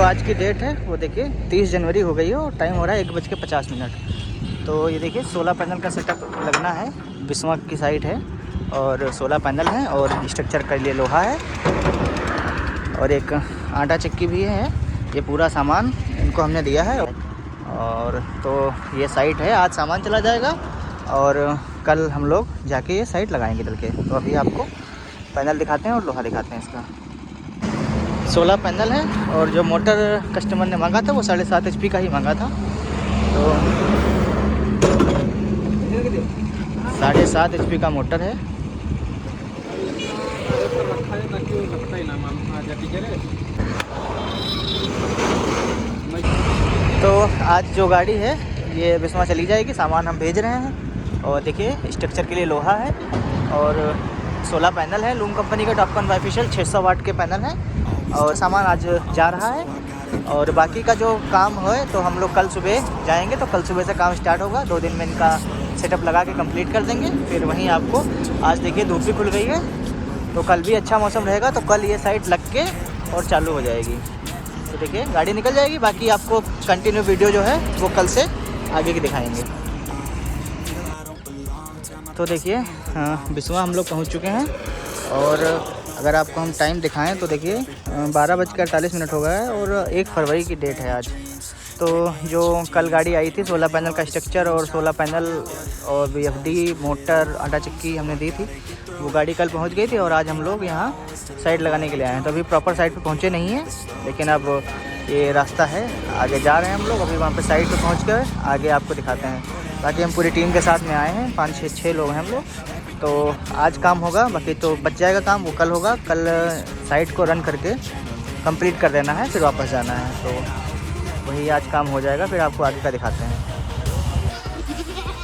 आज की डेट है वो देखिए 30 जनवरी हो गई है और टाइम हो रहा है 1:50। तो ये देखिए 16 पैनल का सेटअप लगना है। बिस्वा की साइड है और 16 पैनल हैं और स्ट्रक्चर के लिए लोहा है और एक आटा चक्की भी है। ये पूरा सामान इनको हमने दिया है और तो ये साइट है। आज सामान चला जाएगा और कल हम लोग जाके ये साइट लगाएंगे डल के। तो अभी आपको पैनल दिखाते हैं और लोहा दिखाते हैं। इसका 16 पैनल है और जो मोटर कस्टमर ने मांगा था वो 7.5 HP का ही मांगा था। तो 7.5 HP का मोटर है। तो आज जो गाड़ी है ये बिस्वा चली जाएगी। सामान हम भेज रहे हैं और देखिए स्ट्रक्चर के लिए लोहा है और 16 पैनल है। लूम कंपनी का टॉपकॉन बाइफेशियल 600 वाट के पैनल हैं और सामान आज जा रहा है। और बाकी का जो काम है तो हम लोग कल सुबह जाएंगे। तो कल सुबह से काम स्टार्ट होगा। 2 दिन में इनका सेटअप लगा के कंप्लीट कर देंगे। फिर वहीं आपको आज देखिए धूप भी खुल गई है तो कल भी अच्छा मौसम रहेगा तो कल ये साइट लग के और चालू हो जाएगी। तो देखिए गाड़ी निकल जाएगी। बाकी आपको कंटिन्यू वीडियो जो है वो कल से आगे की दिखाएंगे। तो देखिए बिस्वा हम लोग पहुंच चुके हैं और अगर आपको हम टाइम दिखाएं तो देखिए 12:48 हो गया है और 1 फरवरी की डेट है आज। तो जो कल गाड़ी आई थी 16 पैनल का स्ट्रक्चर और 16 पैनल और VFD मोटर आटा चक्की हमने दी थी, वो गाड़ी कल पहुंच गई थी और आज हम लोग यहाँ साइट लगाने के लिए आए हैं। तो अभी प्रॉपर साइट पे पहुँचे नहीं हैं लेकिन अब ये रास्ता है, आगे जा रहे हैं हम लोग। अभी वहाँ पे साइट पे पहुँच कर आगे आपको दिखाते हैं। बाकी हम पूरी टीम के साथ में आए हैं, 5-6 लोग हैं हम लोग। तो आज काम होगा, बाकी तो बच जाएगा काम, वो कल होगा। कल साइट को रन करके कंप्लीट कर देना है, फिर वापस जाना है। तो वही आज काम हो जाएगा, फिर आपको आगे का दिखाते हैं।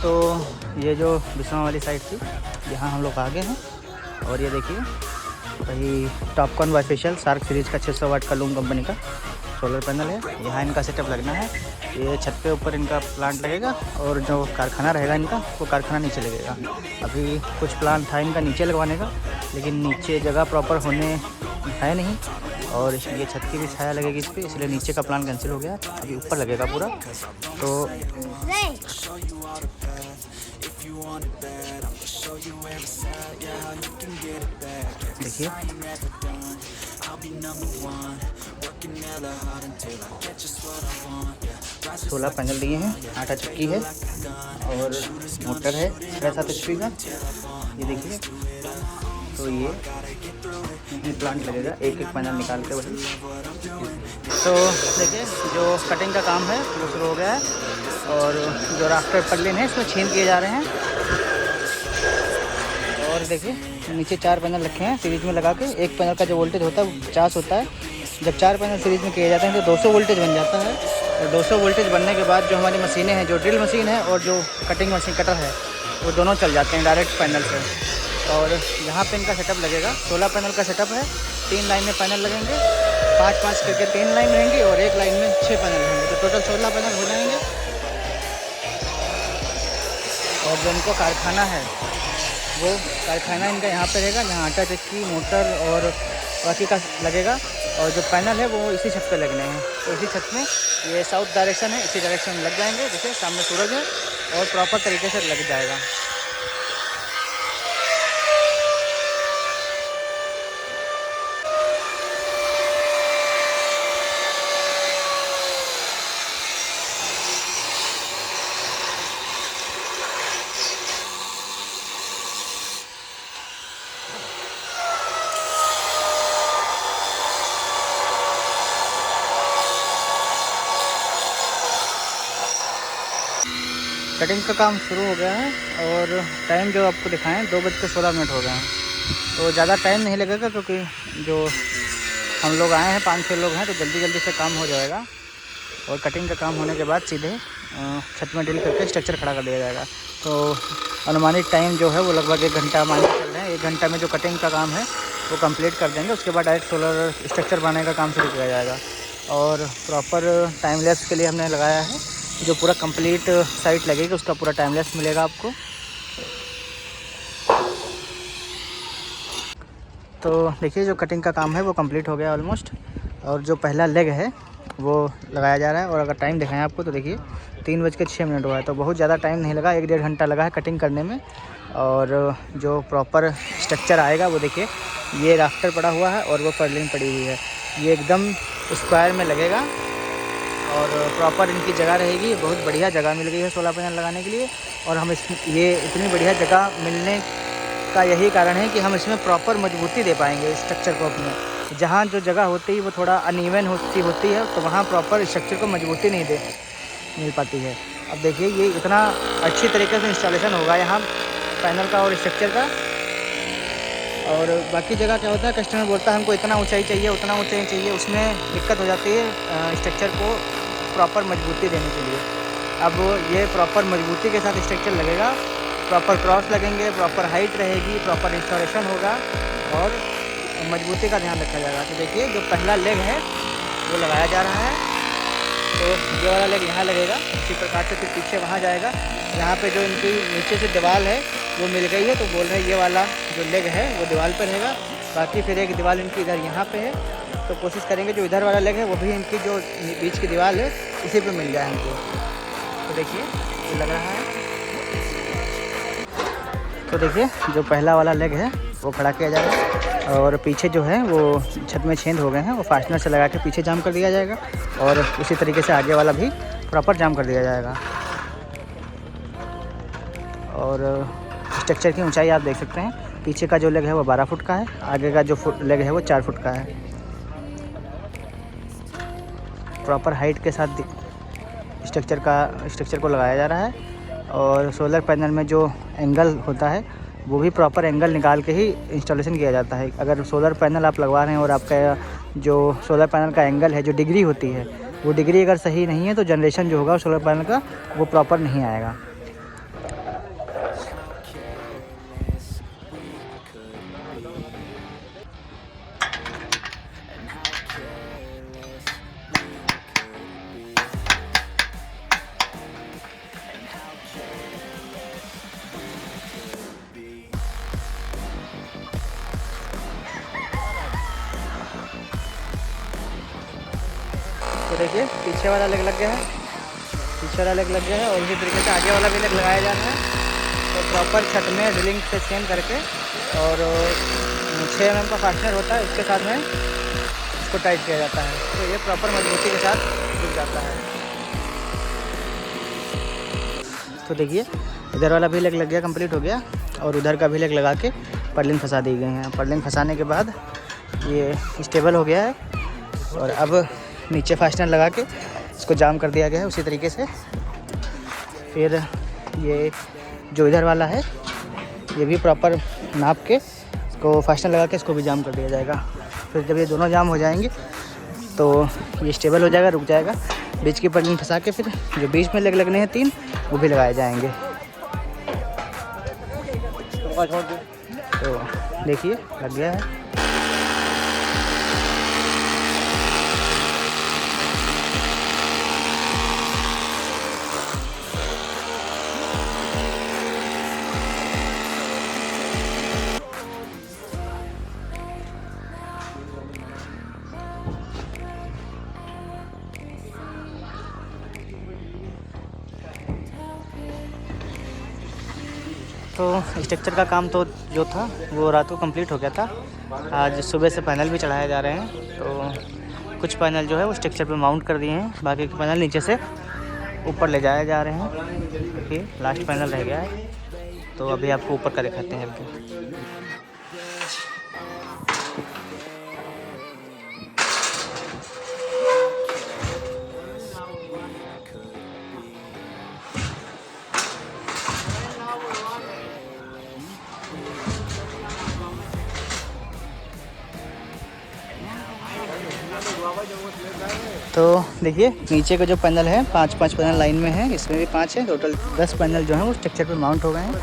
तो ये जो बिस्वा वाली साइट थी यहाँ हम लोग आगे हैं और ये देखिए वही टॉपकॉन बाइफेशियल शार्क सीरीज़ का 600 वाट का लूम कंपनी का सोलर पैनल है। यहाँ इनका सेटअप लगना है। ये छत पे ऊपर इनका प्लांट लगेगा और जो कारखाना रहेगा इनका वो कारखाना नीचे लगेगा। अभी कुछ प्लांट था इनका नीचे लगवाने का लेकिन नीचे जगह प्रॉपर होने है नहीं और ये छत की भी छाया लगेगी इस पर, इसलिए नीचे का प्लान कैंसिल हो गया। अभी ऊपर लगेगा पूरा। तो देखिए 16 पैनल दिए हैं, आटा चक्की है और मोटर है 7.5 HP का। ये देखिए तो ये प्लांट लगेगा, एक पैनल निकाल के वही। तो देखिए जो कटिंग का काम है वो शुरू हो गया है और जो राफ्टर पल्लिन है इसमें छेद किए जा रहे हैं। और देखिए नीचे 4 पैनल रखे हैं सीरीज में लगा के। एक पैनल का जो वोल्टेज होता है वो 50 होता है। जब 4 पैनल सीरीज में किए जाते हैं तो 200 वोल्टेज बन जाता है। और 200 वोल्टेज बनने के बाद जो हमारी मशीनें हैं, जो ड्रिल मशीन है और जो कटिंग मशीन कटर है, वो दोनों चल जाते हैं डायरेक्ट पैनल से। और यहाँ पे इनका सेटअप लगेगा। 16 पैनल का सेटअप है। 3 लाइन में पैनल लगेंगे, 5-5 करके 3 लाइन रहेंगी और एक लाइन में 6 पैनल रहेंगे। तो टोटल 16 पैनल हो जाएंगे। और जो इनको कारखाना है वो कारखाना इनका यहाँ पे रहेगा, जहाँ आटा चक्की मोटर और बाकी का लगेगा। और जो पैनल है वो इसी छत पे लगने हैं। तो इसी छत में ये साउथ डायरेक्शन है, इसी डायरेक्शन में लग जाएंगे। जैसे सामने सूरज है और प्रॉपर तरीके से लग जाएगा। कटिंग का काम शुरू हो गया है और टाइम जो आपको दिखाएं 2:16 हो गए हैं। तो ज़्यादा टाइम नहीं लगेगा क्योंकि जो हम लोग आए हैं 5-6 लोग हैं तो जल्दी से काम हो जाएगा। और कटिंग का काम होने के बाद सीधे छत में ड्रिल करके स्ट्रक्चर खड़ा कर दिया जाएगा। तो अनुमानित टाइम जो है वो लगभग 1 घंटा मान के चल रहे हैं। 1 घंटा में जो कटिंग का काम है वो कंप्लीट कर देंगे। उसके बाद डायरेक्ट सोलर स्ट्रक्चर बनाने का काम शुरू किया जाएगा। और प्रॉपर टाइम लैप्स के लिए हमने लगाया है। जो पूरा कंप्लीट साइट लगेगी उसका पूरा टाइम लैप्स मिलेगा आपको। तो देखिए जो कटिंग का काम है वो कंप्लीट हो गया ऑलमोस्ट। और जो पहला लेग है वो लगाया जा रहा है। और अगर टाइम दिखाएं आपको तो देखिए 3:06 हुआ है, तो बहुत ज़्यादा टाइम नहीं लगा, 1-1.5 घंटा लगा है कटिंग करने में। और जो प्रॉपर स्ट्रक्चर आएगा वो देखिए, ये राफ्टर पड़ा हुआ है और वो पर्लिंग पड़ी हुई है। ये एकदम स्क्वायर में लगेगा और प्रॉपर इनकी जगह रहेगी। बहुत बढ़िया जगह मिल गई है सोलर पैनल लगाने के लिए। और हम ये इतनी बढ़िया जगह मिलने का यही कारण है कि हम इसमें प्रॉपर मजबूती दे पाएंगे स्ट्रक्चर को अपने। जहाँ जो जगह होती है वो थोड़ा अनइवन होती है, तो वहाँ प्रॉपर स्ट्रक्चर को मजबूती नहीं मिल पाती है। अब देखिए ये इतना अच्छी तरीके से इंस्टॉलेशन होगा यहाँ पैनल का और स्ट्रक्चर का। और बाकी जगह क्या होता है, कस्टमर बोलता है हमको इतना ऊंचाई चाहिए, उतना ऊंचाई चाहिए, उसमें दिक्कत हो जाती है स्ट्रक्चर को प्रॉपर मजबूती देने के लिए। अब ये प्रॉपर मजबूती के साथ स्ट्रक्चर लगेगा, प्रॉपर क्रॉस लगेंगे, प्रॉपर हाइट रहेगी, प्रॉपर इंस्टॉलेशन होगा और मजबूती का ध्यान रखा जाएगा। तो देखिए जो पहला लेग है वो लगाया जा रहा है, तो ये वाला लेग यहाँ लगेगा, इसी प्रकार से फिर पीछे वहाँ जाएगा। यहाँ पे जो इनकी नीचे से दीवार है वो मिल गई है, तो बोल रहे हैं ये वाला जो लेग है वो दीवार पर रहेगा। बाकी फिर एक दीवार इनकी इधर यहाँ पे है, तो कोशिश करेंगे जो इधर वाला लेग है वो भी इनकी जो बीच की दीवार है इसी पे मिल जाए हमको। तो देखिए ये लग रहा है। तो देखिए जो पहला वाला लेग है वो खड़ा किया जाएगा और पीछे जो है वो छत में छेद हो गए हैं, वो फास्टनर से लगा के पीछे जाम कर दिया जाएगा और उसी तरीके से आगे वाला भी प्रॉपर जाम कर दिया जाएगा। और स्ट्रक्चर की ऊंचाई आप देख सकते हैं, पीछे का जो लेग है वो 12 फुट का है, आगे का जो लेग है वो 4 फुट का है। प्रॉपर हाइट के साथ स्ट्रक्चर को लगाया जा रहा है। और सोलर पैनल में जो एंगल होता है वो भी प्रॉपर एंगल निकाल के ही इंस्टॉलेशन किया जाता है। अगर सोलर पैनल आप लगवा रहे हैं और आपका जो सोलर पैनल का एंगल है, जो डिग्री होती है, वो डिग्री अगर सही नहीं है तो जनरेशन जो होगा सोलर पैनल का वो प्रॉपर नहीं आएगा। तो देखिए पीछे वाला लेग लग गया है, पीछे वाला लेग लग गया है और इसी तरीके से आगे वाला भी लेग लगाया जा रहा है। तो प्रॉपर छत में ड्रिलिंग से चेंज करके और 6 mm का फास्टनर होता है, इसके साथ में इसको टाइट किया जाता है, तो ये प्रॉपर मजबूती के साथ जुड़ जाता है। तो देखिए इधर वाला भी लेग लग गया, कंप्लीट हो गया और उधर का भी लेग लगा के पर्लिंग फंसा दी गई हैं। पर्लिंग फंसाने के बाद ये स्टेबल हो गया है और अब नीचे फास्टनर लगा के इसको जाम कर दिया गया है उसी तरीके से। फिर ये जो इधर वाला है ये भी प्रॉपर नाप के इसको फास्टनर लगा के इसको भी जाम कर दिया जाएगा। फिर जब ये दोनों जाम हो जाएंगे तो ये स्टेबल हो जाएगा, रुक जाएगा। बीच की पर्लिंग फंसा के फिर जो बीच में लेग लगने हैं 3 वो भी लगाए जाएंगे। तो देखिए लग गया है। तो स्ट्रक्चर का काम तो जो था वो रात को कंप्लीट हो गया था। आज सुबह से पैनल भी चढ़ाए जा रहे हैं। तो कुछ पैनल जो है वो स्ट्रक्चर पे माउंट कर दिए हैं, बाकी के पैनल नीचे से ऊपर ले जाए जा रहे हैं। देखिए लास्ट पैनल रह गया है, तो अभी आपको ऊपर का दिखाते हैं अभी। तो देखिए नीचे का जो पैनल है 5-5 पैनल लाइन में है, इसमें भी 5 है, टोटल 10 पैनल जो हैं वो स्ट्रक्चर पे माउंट हो गए हैं।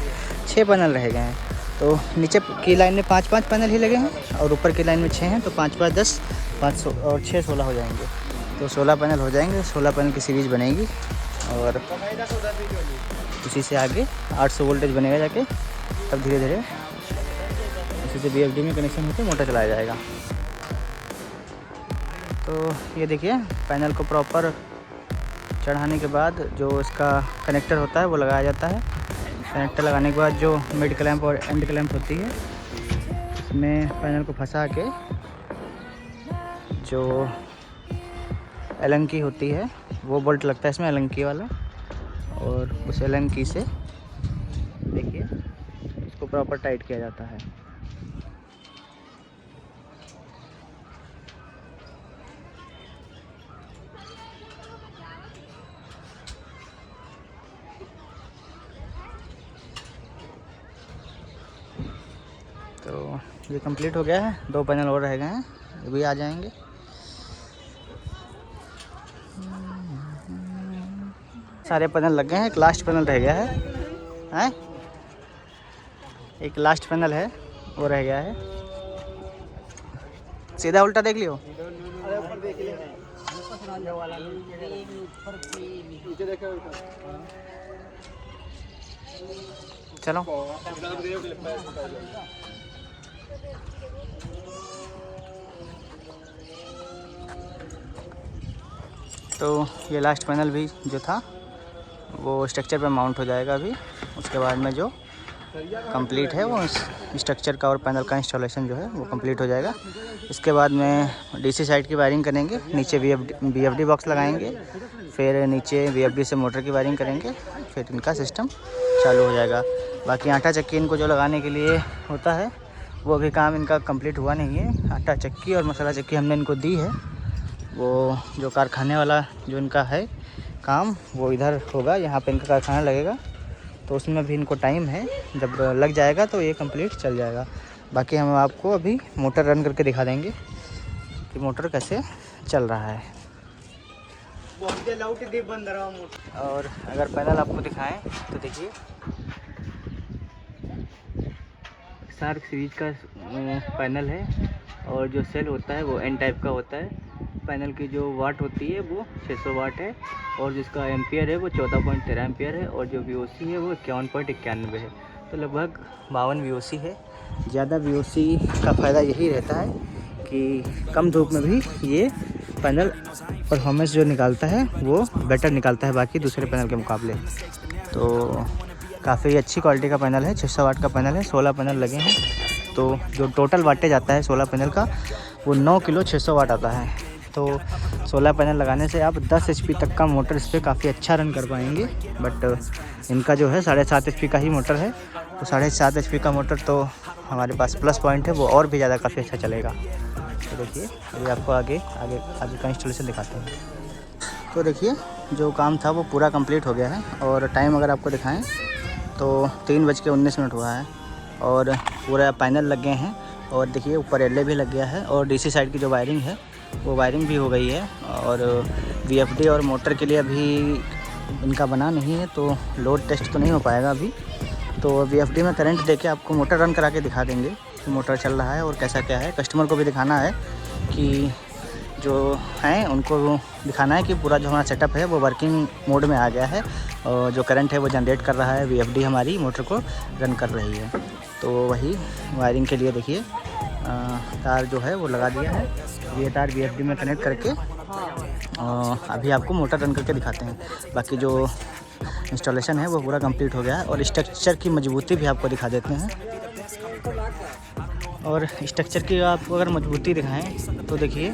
6 पैनल रह गए हैं। तो नीचे की लाइन में 5-5 पैनल ही लगे हैं और ऊपर की लाइन में 6 हैं, तो 5-5 10 5 और 6 16 हो जाएंगे। तो 16 पैनल हो जाएंगे, 16 पैनल की सीरीज बनेगी और उसी से आगे 800 वोल्टेज बनेगा जाके, तब धीरे धीरे उसी से BFD में कनेक्शन होकर मोटर चलाया जाएगा। तो ये देखिए पैनल को प्रॉपर चढ़ाने के बाद जो इसका कनेक्टर होता है वो लगाया जाता है। कनेक्टर लगाने के बाद जो मिड क्लैंप और एंड क्लैंप होती है, इसमें पैनल को फंसा के जो एलन की होती है वो बोल्ट लगता है इसमें, एलन की वाला, और उस एलन की से देखिए इसको प्रॉपर टाइट किया जाता है। तो ये कंप्लीट हो गया है, 2 पैनल और रह गए हैं, ये भी आ जाएंगे। सारे पैनल लग गए हैं, एक लास्ट पैनल रह गया है, एक लास्ट पैनल है वो रह गया है। सीधा उल्टा देख लियो। चलो तो ये लास्ट पैनल भी जो था वो स्ट्रक्चर पे माउंट हो जाएगा अभी। उसके बाद में जो कंप्लीट है वो स्ट्रक्चर का और पैनल का इंस्टॉलेशन जो है वो कंप्लीट हो जाएगा। इसके बाद में डीसी साइड की वायरिंग करेंगे, नीचे वीएफडी बॉक्स लगाएंगे, फिर नीचे वीएफडी से मोटर की वायरिंग करेंगे, फिर इनका सिस्टम चालू हो जाएगा। बाकी आटा चक्की इनको जो लगाने के लिए होता है वो अभी काम इनका कंप्लीट हुआ नहीं है। आटा चक्की और मसाला चक्की हमने इनको दी है, वो जो कारखाने वाला जो इनका है काम वो इधर होगा, यहाँ पे इनका कारखाना लगेगा, तो उसमें भी इनको टाइम है, जब लग जाएगा तो ये कंप्लीट चल जाएगा। बाकी हम आपको अभी मोटर रन करके दिखा देंगे कि मोटर कैसे चल रहा है। और अगर पैनल आपको दिखाएं तो देखिए शार्क सीरीज का पैनल है, और जो सेल होता है वो एन टाइप का होता है। पैनल की जो वाट होती है वो 600 वाट है, और जिसका एम्पियर है वो 14.13 एम्पियर है, और जो वीओसी है वो 51.91 है। तो लगभग 52 वीओसी है। ज़्यादा वीओसी का फ़ायदा यही रहता है कि कम धूप में भी ये पैनल परफॉर्मेंस जो निकालता है वो बेटर निकालता है बाकी दूसरे पैनल के मुकाबले। तो काफ़ी अच्छी क्वालिटी का पैनल है, 600 वाट का पैनल है, 16 पैनल लगे हैं। तो जो टोटल वाटेज आता है 16 पैनल का वो 9 किलो 600 वाट आता है। तो 16 पैनल लगाने से आप 10 HP तक का मोटर इस पर काफ़ी अच्छा रन कर पाएंगे। बट इनका जो है 7.5 HP का ही मोटर है, तो 7.5 HP का मोटर तो हमारे पास प्लस पॉइंट है, वो और भी ज़्यादा काफ़ी अच्छा चलेगा। तो देखिए अभी आपको आगे का इंस्टॉलेशन दिखाते हैं। तो देखिए जो काम था वो पूरा कंप्लीट हो गया है, और टाइम अगर आपको दिखाएं तो 3:19 हुआ है, और पूरा पैनल लग गए हैं, और देखिए ऊपर एलए भी लग गया है, और डीसी साइड की जो वायरिंग है वो वायरिंग भी हो गई है। और वीएफडी और मोटर के लिए अभी इनका बना नहीं है, तो लोड टेस्ट तो नहीं हो पाएगा अभी। तो वीएफडी में करंट देके आपको मोटर रन करा के दिखा देंगे कि मोटर चल रहा है और कैसा क्या है। कस्टमर को भी दिखाना है कि जो हैं उनको दिखाना है कि पूरा जो हमारा सेटअप है वो वर्किंग मोड में आ गया है, और जो करंट है वो जनरेट कर रहा है, वीएफडी हमारी मोटर को रन कर रही है। तो वही वायरिंग के लिए देखिए तार जो है वो लगा दिया है, ये तार वीएफडी में कनेक्ट करके अभी आपको मोटर रन करके दिखाते हैं। बाकी जो इंस्टॉलेशन है वो पूरा कंप्लीट हो गया है, और स्ट्रक्चर की मजबूती भी आपको दिखा देते हैं। और स्ट्रक्चर की आपको अगर मजबूती दिखाएं तो देखिए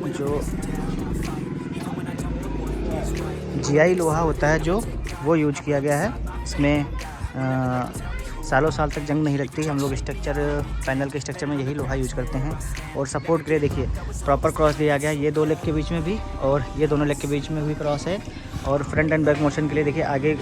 जो जीआई लोहा होता है जो वो यूज किया गया है, इसमें सालों साल तक जंग नहीं लगती। हम लोग स्ट्रक्चर पैनल के स्ट्रक्चर में यही लोहा यूज करते हैं। और सपोर्ट के लिए देखिए प्रॉपर क्रॉस दिया गया है, ये 2 लेग के बीच में भी और ये दोनों लेग के बीच में भी क्रॉस है। और फ्रंट एंड बैक मोशन के लिए देखिए आगे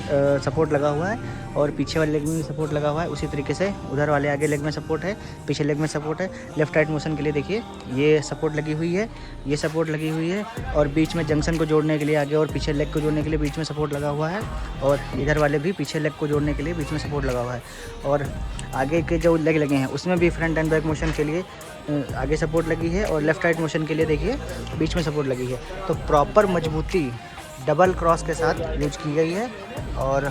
सपोर्ट लगा हुआ है, और पीछे वाले लेग में भी सपोर्ट लगा हुआ है। उसी तरीके से उधर वाले आगे लेग में सपोर्ट है, पीछे लेग में सपोर्ट है। लेफ्ट राइट मोशन के लिए देखिए ये सपोर्ट लगी हुई है, ये सपोर्ट लगी हुई है, और बीच में जंक्शन को जोड़ने के लिए आगे और पीछे लेग को जोड़ने के लिए बीच में सपोर्ट लगा हुआ है, और इधर वाले भी पीछे लेग को जोड़ने के लिए बीच में सपोर्ट लगा हुआ है। और आगे के जो लेग लगे हैं उसमें भी फ्रंट एंड बैक मोशन के लिए आगे सपोर्ट लगी है, और लेफ़्ट राइट मोशन के लिए देखिए बीच में सपोर्ट लगी है। तो प्रॉपर मजबूती डबल क्रॉस के साथ यूज की गई है, और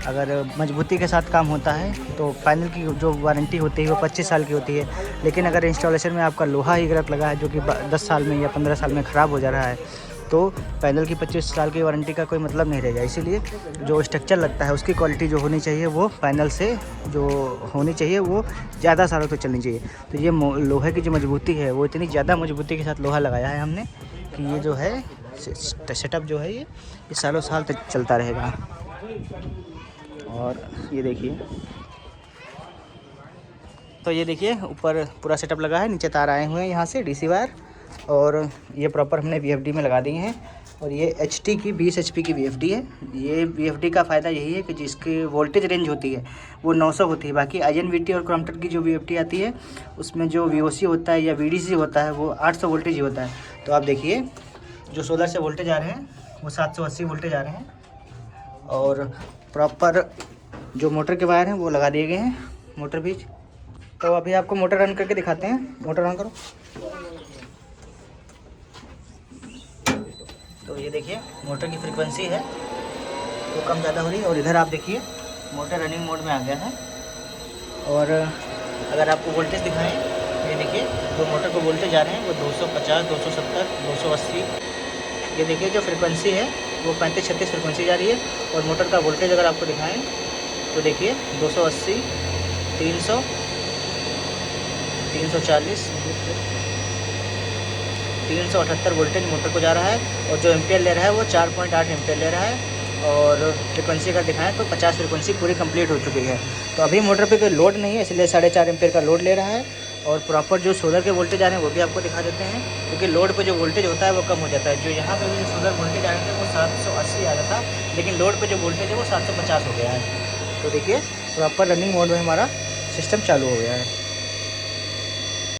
अगर मजबूती के साथ काम होता है तो पैनल की जो वारंटी होती है वो 25 साल की होती है। लेकिन अगर इंस्टॉलेशन में आपका लोहा ही गलत लगा है जो कि 10 साल में या 15 साल में ख़राब हो जा रहा है तो पैनल की 25 साल की वारंटी का कोई मतलब नहीं रहेगा। इसीलिए जो स्ट्रक्चर लगता है उसकी क्वालिटी जो होनी चाहिए वो पैनल से जो होनी चाहिए वो ज़्यादा सालों तक चलनी चाहिए। तो ये लोहे की जो मजबूती है वो इतनी ज़्यादा मजबूती के साथ लोहा लगाया है हमने कि ये जो है सेटअप जो है ये सालों साल तक चलता रहेगा। और ये देखिए, तो ये देखिए ऊपर पूरा सेटअप लगा है, नीचे तार आए हुए हैं यहाँ से डीसी वायर, और ये प्रॉपर हमने वीएफडी में लगा दिए हैं। और ये एचटी की 20 एचपी की वीएफडी है। ये वीएफडी का फ़ायदा यही है कि जिसकी वोल्टेज रेंज होती है वो 900 होती है। बाकी आईएनवीटी और क्रॉम्पटन की जो वीएफडी आती है उसमें जो वीओसी होता है या वीडीसी होता है वो 800 वोल्टेज ही होता है। तो आप देखिए जो सोलर से वोल्टेज आ रहे हैं वो 780 वोल्टेज आ रहे हैं। और प्रॉपर जो मोटर के वायर हैं वो लगा दिए गए हैं, मोटर भी। तो अभी आपको मोटर रन करके दिखाते हैं। मोटर रन करो। तो ये देखिए मोटर की फ्रीक्वेंसी है वो कम ज़्यादा हो रही है। और इधर आप देखिए मोटर रनिंग मोड में आ गया है। और अगर आपको वोल्टेज दिखाएं तो ये देखिए जो मोटर को वोल्टेज आ रहे हैं वो 250, 270, 280। ये देखिए जो फ्रीक्वेंसी है वो 35-36 फ्रीक्वेंसी जा रही है। और मोटर का वोल्टेज अगर आपको दिखाएं तो देखिए 280, 300, 340, 378 वोल्टेज मोटर को जा रहा है। और जो एम्पियर ले रहा है वो 4.8 एम्पियर ले रहा है। और फ्रिक्वेंसी अगर दिखाएं तो 50 फ्रिक्वेंसी पूरी कंप्लीट हो चुकी है। तो अभी मोटर पे कोई लोड नहीं है, इसलिए 4.5 एम्पियर का लोड ले रहा है। और प्रॉपर जो सोलर के वोल्टेज आ रहे हैं वो भी आपको दिखा देते हैं, क्योंकि लोड पे जो वोल्टेज होता है वो कम हो जाता है। जो यहाँ पे जो सोलर वोल्टेज आ रहे थे वो 780 आ रहा था, लेकिन लोड पे जो वोल्टेज है वो 750 हो गया है। तो देखिए प्रॉपर रनिंग मोड में हमारा सिस्टम चालू हो गया है।